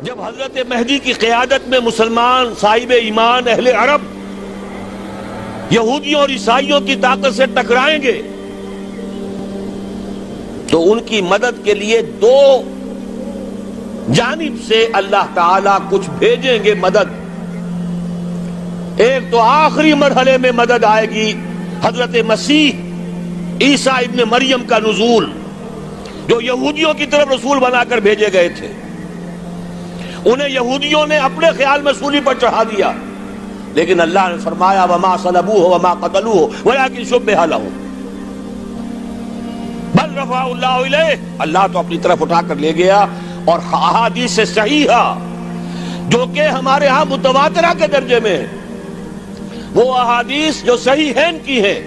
جب حضرت مہدی کی قیادت میں مسلمان صاحب ایمان اہل عرب یہودیوں اور عیسائیوں کی طاقت سے ٹکرائیں گے تو ان کی مدد کے لیے دو جانب سے اللہ تعالیٰ کچھ بھیجیں گے مدد. ایک تو آخری مرحلے میں مدد آئے گی حضرت مسیح عیسیٰ ابن مریم کا نزول، جو یہودیوں کی طرف رسول بنا کر بھیجے گئے تھے. انہیں یہودیوں نے اپنے خیال میں سولی پر چڑھا دیا، لیکن اللہ نے فرمایا وما صلبوہ وما قتلوہ ولکن شبہ لہم بل رفعہ اللہ الیہ. اللہ تو اپنی طرف اٹھا کر لے گیا. اور احادیث صحیحہ جو کہ ہمارے ہاں متواترہ کے درجے میں، وہ احادیث جو صحیحین کی ہیں،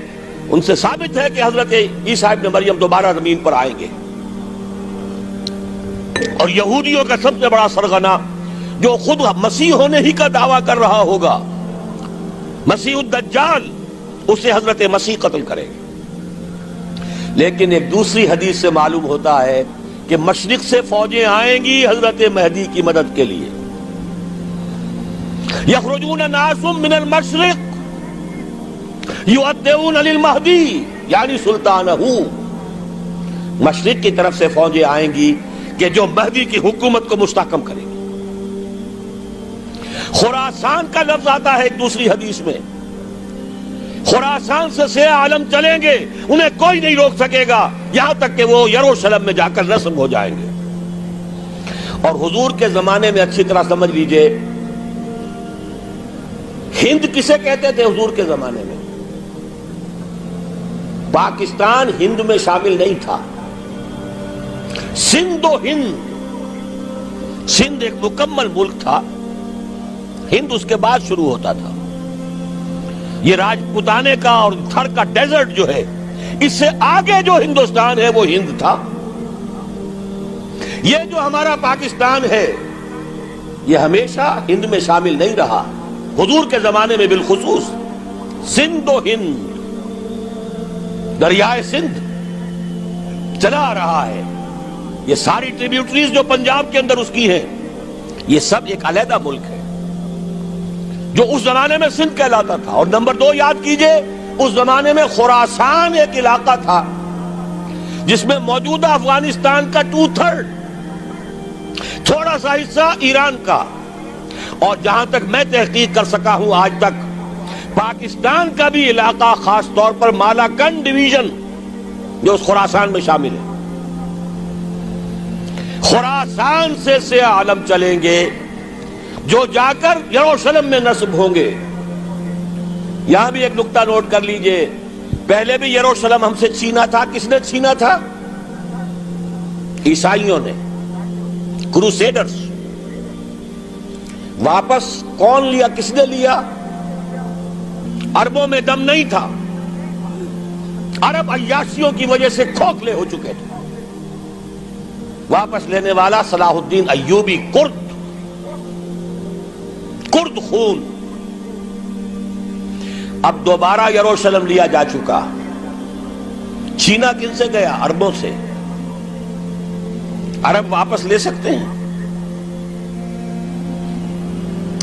ان سے ثابت ہے کہ حضرت عیسیٰ ابن مریم دوبارہ زمین پر آئیں گے. اور یہودیوں کا سب سے بڑا سرغنہ جو خود مسیح ہونے ہی کا دعویٰ کر رہا ہوگا، مسیح الدجال، اسے حضرت مسیح قتل کرے گے. لیکن ایک دوسری حدیث سے معلوم ہوتا ہے کہ مشرق سے فوجیں آئیں گی حضرت مہدی کی مدد کے لیے. یخرجون ناس من المشرق یؤدون للمہدی یعنی سلطانہ. مشرق کی طرف سے فوجیں آئیں گی کہ جو مہدی کی حکومت کو مستحکم کریں گی. خراسان کا لفظ آتا ہے ایک دوسری حدیث میں. خراسان سے سیاہ عالم چلیں گے، انہیں کوئی نہیں روک سکے گا یہاں تک کہ وہ یروشلم میں جا کر نصب ہو جائیں گے. اور حضور کے زمانے میں اچھی طرح سمجھ لیجئے، ہند کسے کہتے تھے حضور کے زمانے میں؟ پاکستان ہند میں شامل نہیں تھا. سندھ و ہند، سندھ ایک مکمل ملک تھا، ہند اس کے بعد شروع ہوتا تھا. یہ راجپوتانے کا اور تھر کا ڈیزرٹ جو ہے، اس سے آگے جو ہندوستان ہے وہ ہند تھا. یہ جو ہمارا پاکستان ہے یہ ہمیشہ ہند میں شامل نہیں رہا. حضور کے زمانے میں بالخصوص سندھ و ہند، دریائے سندھ چلا آ رہا ہے. یہ ساری ٹریبیوٹریز جو پنجاب کے اندر اس کی ہیں، یہ سب ایک علیحدہ ملک ہے جو اس زمانے میں سندھ کہلاتا تھا. اور نمبر 2 یاد کیجئے، اس زمانے میں خراسان ایک علاقہ تھا جس میں موجودہ افغانستان کا 2/3، تھوڑا سا حصہ ایران کا، اور جہاں تک میں تحقیق کر سکا ہوں آج تک پاکستان کا بھی علاقہ، خاص طور پر مالاکنڈ ڈویژن جو اس خراسان میں شامل ہے. خراسان سے سیاہ عالم چلیں گے جو جا کر یروشلم میں نصب ہوں گے. یہاں بھی ایک نقطہ نوٹ کر لیجئے، پہلے بھی یروشلم ہم سے چھینا تھا. کس نے چھینا تھا؟ عیسائیوں نے، کروسیڈرز. واپس کون لیا؟ کس نے لیا؟ عربوں میں دم نہیں تھا، عرب عیاشیوں کی وجہ سے کھوکھلے ہو چکے تھے. واپس لینے والا صلاح الدین ایوبی، کرد خون. اب دوبارہ یروشلم لیا جا چکا. چھینا کن سے گیا؟ عربوں سے. عرب واپس لے سکتے ہیں؟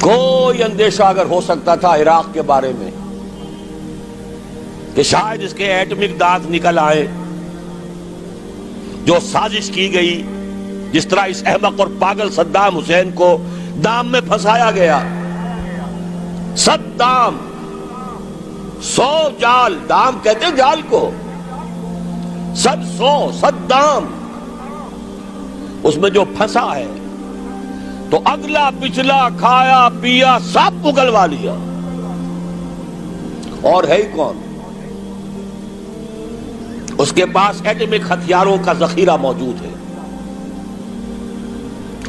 کوئی اندیشہ اگر ہو سکتا تھا عراق کے بارے میں کہ شاید اس کے ایٹمک دانت نکل آئے، جو سازش کی گئی، جس طرح اس احمق اور پاگل صدام حسین کو دام میں پھنسایا گیا. صدام 100 جال، دام کہتے ہیں جال کو، 100 اس میں جو پھنسا ہے تو اگلا پچھلا کھایا پیا سب اگلوا لیا. اور ہے ہی کون؟ اس کے پاس ایٹمک ہتھیاروں کا ذخیرہ موجود ہے،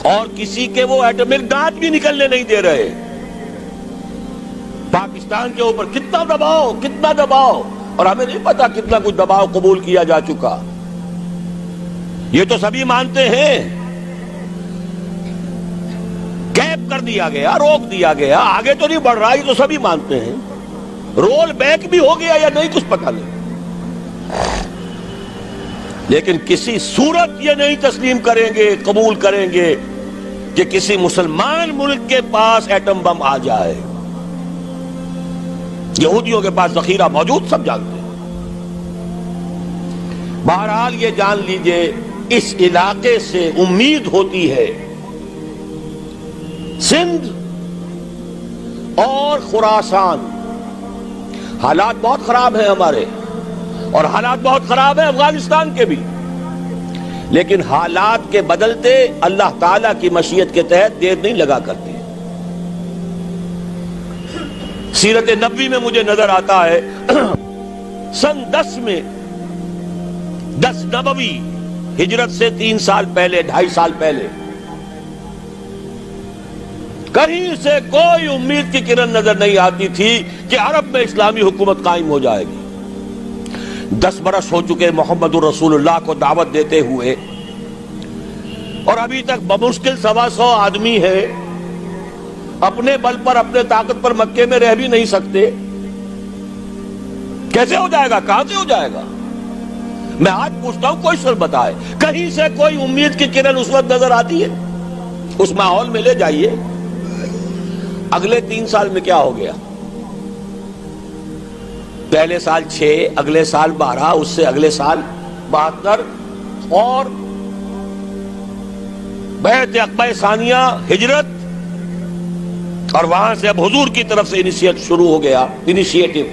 اور کسی کے وہ ایٹمک دانت بھی نکلنے نہیں دے رہے. پاکستان کے اوپر کتنا دباؤ، اور ہمیں نہیں پتا کتنا کچھ دباؤ قبول کیا جا چکا. یہ تو سبھی مانتے ہیں. کیپ کر دیا گیا، روک دیا گیا، آگے تو نہیں بڑھ رہا، یہ تو سبھی مانتے ہیں. رول بیک بھی ہو گیا یا نہیں کچھ پتہ نہیں. لیکن کسی صورت یہ نہیں تسلیم کریں گے، قبول کریں گے کہ کسی مسلمان ملک کے پاس ایٹم بم آ جائے. یہودیوں کے پاس ذخیرہ موجود، سب جانتے ہیں. بہرحال یہ جان لیجئے اس علاقے سے امید ہوتی ہے سندھ اور خراسان. حالات بہت خراب ہیں ہمارے، اور حالات بہت خراب ہیں افغانستان کے بھی، لیکن حالات کے بدلتے اللہ تعالیٰ کی مشیت کے تحت دیر نہیں لگا کرتے. سیرت نبوی میں مجھے نظر آتا ہے سن 10 میں 10 نبوی ہجرت سے 3 سال پہلے 2.5 سال پہلے کہیں سے کوئی امید کی کرن نظر نہیں آتی تھی کہ عرب میں اسلامی حکومت قائم ہو جائے گی. 10 برس ہو چکے محمد الرسول اللہ کو دعوت دیتے ہوئے، اور ابھی تک بمشکل 125 آدمی ہے. اپنے بل پر اپنے طاقت پر مکے میں رہ بھی نہیں سکتے. کیسے ہو جائے گا؟ کہاں سے ہو جائے گا؟ میں آج پوچھتا ہوں، کوئی سر بتائے کہیں سے کوئی امید کی کرن اس وقت نظر آتی ہے؟ اس ماحول میں لے جائیے. اگلے 3 سال میں کیا ہو گیا؟ پہلے سال 6، اگلے سال 12، اس سے اگلے سال 72، اور بیعت عقبہ ثانیہ ہجرت، اور وہاں سے اب حضور کی طرف سے انیشیٹ شروع ہو گیا، انیشیٹو.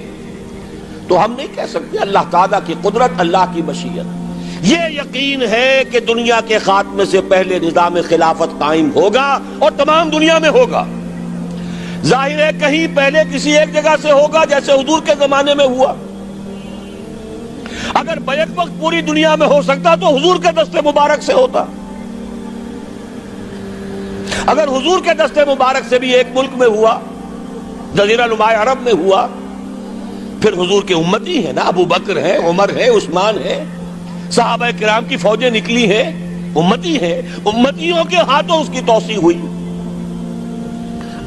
تو ہم نہیں کہہ سکتے اللہ تعالیٰ کی قدرت، اللہ کی مشیت. یہ یقین ہے کہ دنیا کے خاتمے سے پہلے نظام خلافت قائم ہوگا، اور تمام دنیا میں ہوگا. ظاہر ہے کہیں پہلے کسی ایک جگہ سے ہوگا، جیسے حضور کے زمانے میں ہوا. اگر بیک وقت پوری دنیا میں ہو سکتا تو حضور کے دست مبارک سے ہوتا. اگر حضور کے دست مبارک سے بھی ایک ملک میں ہوا، جزیرہ نما عرب میں ہوا، پھر حضور کے امتی ہیں نا، ابو بکر ہے، عمر ہے، عثمان ہے، صحابہ کرام کی فوجیں نکلی ہیں، امتی ہیں. امتیوں کے ہاتھوں اس کی توسیع ہوئی.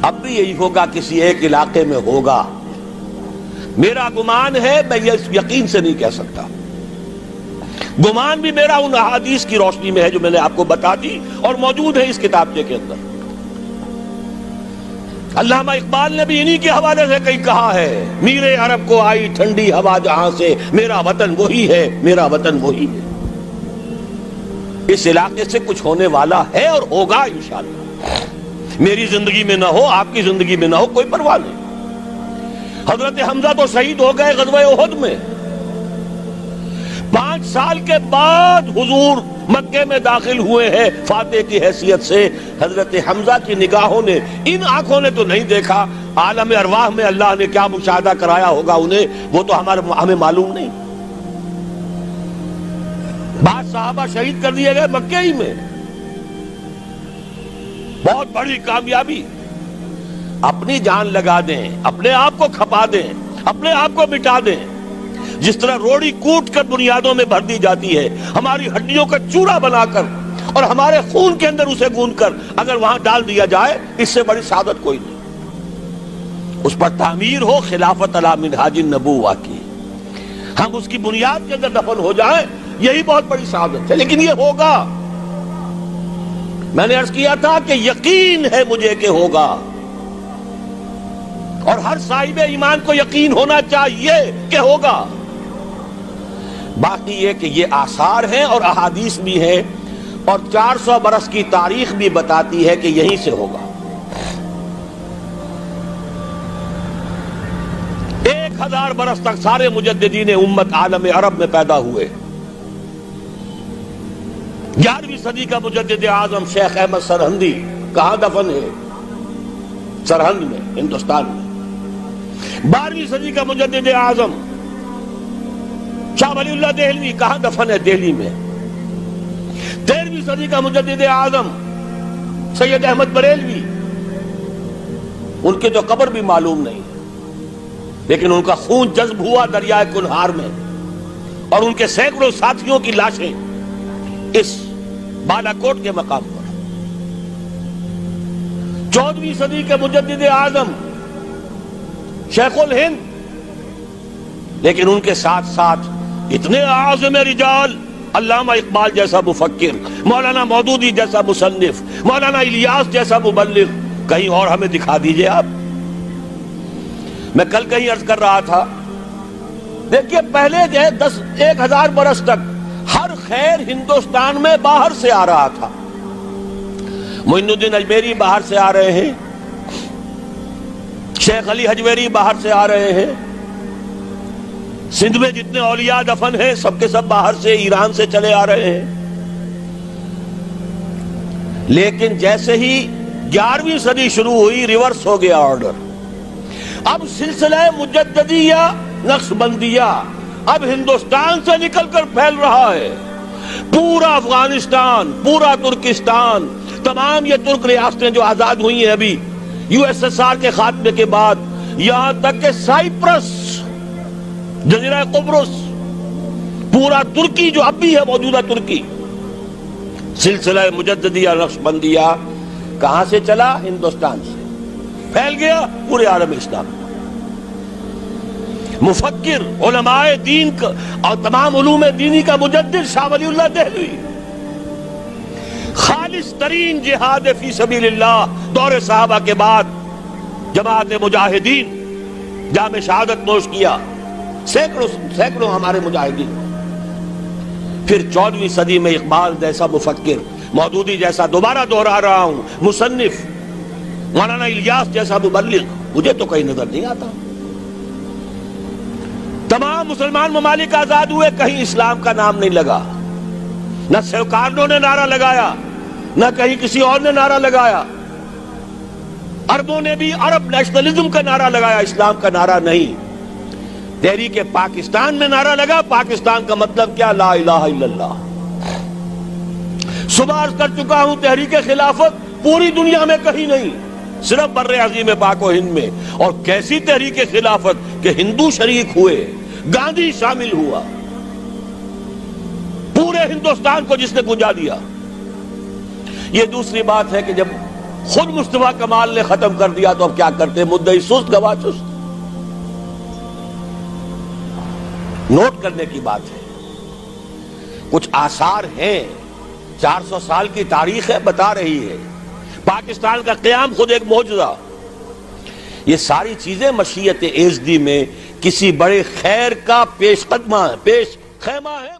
اب بھی یہی ہوگا، کسی ایک علاقے میں ہوگا. میرا گمان ہے، میں یہ یقین سے نہیں کہہ سکتا. گمان بھی میرا ان احادیث کی روشنی میں ہے جو میں نے آپ کو بتا دی اور موجود ہے اس کتابچے کے اندر. علامہ اقبال نے بھی انہی کے حوالے سے کئی کہا ہے، میرے عرب کو آئی ٹھنڈی ہوا جہاں سے، میرا وطن وہی ہے، میرا وطن وہی ہے. اس علاقے سے کچھ ہونے والا ہے اور ہوگا انشاءاللہ. میری زندگی میں نہ ہو، آپ کی زندگی میں نہ ہو، کوئی پرواہ نہیں. حضرت حمزہ تو شہید ہو گئے غزوہ احد میں. 5 سال کے بعد حضور مکے میں داخل ہوئے ہیں فاتح کی حیثیت سے. حضرت حمزہ کی نگاہوں نے، ان آنکھوں نے تو نہیں دیکھا، عالم ارواح میں اللہ نے کیا مشاہدہ کرایا ہوگا انہیں، وہ تو ہمیں معلوم نہیں. بعض صحابہ شہید کر دیے گئے مکے ہی میں. بہت بڑی کامیابی. اپنی جان لگا دیں، اپنے آپ کو کھپا دیں، اپنے آپ کو مٹا دیں. جس طرح روڑی کوٹ کر بنیادوں میں بھر دی جاتی ہے، ہماری ہڈیوں کا چورا بنا کر اور ہمارے خون کے اندر اسے گوندھ کر اگر وہاں ڈال دیا جائے، اس سے بڑی سعادت کوئی نہیں. اس پر تعمیر ہو خلافت علی منہاج النبوہ کی، ہم اس کی بنیاد کے اندر دفن ہو جائیں، یہی بہت بڑی سعادت ہے. لیکن یہ ہوگا. میں نے عرض کیا تھا کہ یقین ہے مجھے کہ ہوگا، اور ہر صاحب ایمان کو یقین ہونا چاہیے کہ ہوگا. باقی یہ کہ یہ آثار ہیں اور احادیث بھی ہیں، اور 400 برس کی تاریخ بھی بتاتی ہے کہ یہیں سے ہوگا. 1000 برس تک سارے مجددین امت عالم عرب میں پیدا ہوئے. 11ویں صدی کا مجدد اعظم شیخ احمد سرہندی کہاں دفن ہے؟ سرہند میں، ہندوستان میں. 12ویں صدی کا مجدد اعظم شاہ ولی اللہ دہلوی کہاں دفن ہے؟ دہلی میں. 13ویں صدی کا مجدد اعظم سید احمد بریلوی، ان کی تو قبر بھی معلوم نہیں، لیکن ان کا خون جذب ہوا دریائے کنہار میں، اور ان کے سینکڑوں ساتھیوں کی لاشیں اس بالا کوٹ کے مقام پر. 14ویں صدی کے مجدد اعظم شیخ الہند، لیکن ان کے ساتھ ساتھ اتنے اعظم رجال علامہ اقبال جیسا مفکر، مولانا مودودی جیسا مصنف، مولانا الیاس جیسا مبلغ کہیں اور ہمیں دکھا دیجئے آپ۔ میں کل کہیں عرض کر رہا تھا، دیکھیے پہلے جو ہے 1000 برس تک ہر خیر ہندوستان میں باہر سے آ رہا تھا۔ معین الدین اجمیری باہر سے آ رہے ہیں، شیخ علی حجویری باہر سے آ رہے ہیں، سندھ میں جتنے اولیاء دفن ہیں سب کے سب باہر سے، ایران سے چلے آ رہے ہیں۔ لیکن جیسے ہی 11ویں صدی شروع ہوئی، ریورس ہو گیا آرڈر۔ اب سلسلہ مجددیہ نقشبندیہ اب ہندوستان سے نکل کر پھیل رہا ہے۔ پورا افغانستان، پورا ترکستان، تمام یہ ترک ریاستیں جو آزاد ہوئی ہیں ابھی USSR کے خاتمے کے بعد، یہاں تک کہ سائپرس، جزیرہ قبرص، پورا ترکی جو اب بھی ہے موجودہ ترکی، سلسلہ مجددیہ نقشبندیہ کہاں سے چلا؟ ہندوستان سے پھیل گیا پورے عالم اسلام۔ مفکر، علماء دین اور تمام علوم دینی کا مجدد شاہ ولی اللہ دہلوی، خالص ترین جہاد فی سبیل اللہ دور صحابہ کے بعد جماعت مجاہدین جام شہادت نوش کیا، سینکڑوں ہمارے مجاہدین۔ پھر 14ویں صدی میں اقبال جیسا مفکر، مودودی جیسا، دوبارہ دوہرا رہا ہوں، مصنف، مولانا الیاس جیسا مبلغ مجھے تو کہیں نظر نہیں آتا۔ تمام مسلمان ممالک آزاد ہوئے، کہیں اسلام کا نام نہیں لگا، نہ سیوکارنوں نے نعرہ لگایا، نہ کہیں کسی اور نے نعرہ لگایا۔ عربوں نے بھی عرب نیشنلزم کا نعرہ لگایا، اسلام کا نعرہ نہیں۔ تحریک پاکستان میں نعرہ لگا، پاکستان کا مطلب کیا؟ لا الہ الا اللہ۔ صبح عرض کر چکا ہوں، تحریک خلافت پوری دنیا میں کہیں نہیں، صرف بر عظیم پاک و ہند میں۔ اور کیسی تحریک خلافت کہ ہندو شریک ہوئے، گاندھی شامل ہوا، پورے ہندوستان کو جس نے گنجا دیا۔ یہ دوسری بات ہے کہ جب خود مصطفیٰ کمال نے ختم کر دیا تو اب کیا کرتے؟ مدعی سست گواہ چست۔ نوٹ کرنے کی بات ہے، کچھ آثار ہیں، 400 سال کی تاریخ ہے، بتا رہی ہے پاکستان کا قیام خود ایک معجزہ۔ یہ ساری چیزیں مشیت ایزدی میں کسی بڑے خیر کا پیش خیمہ ہے۔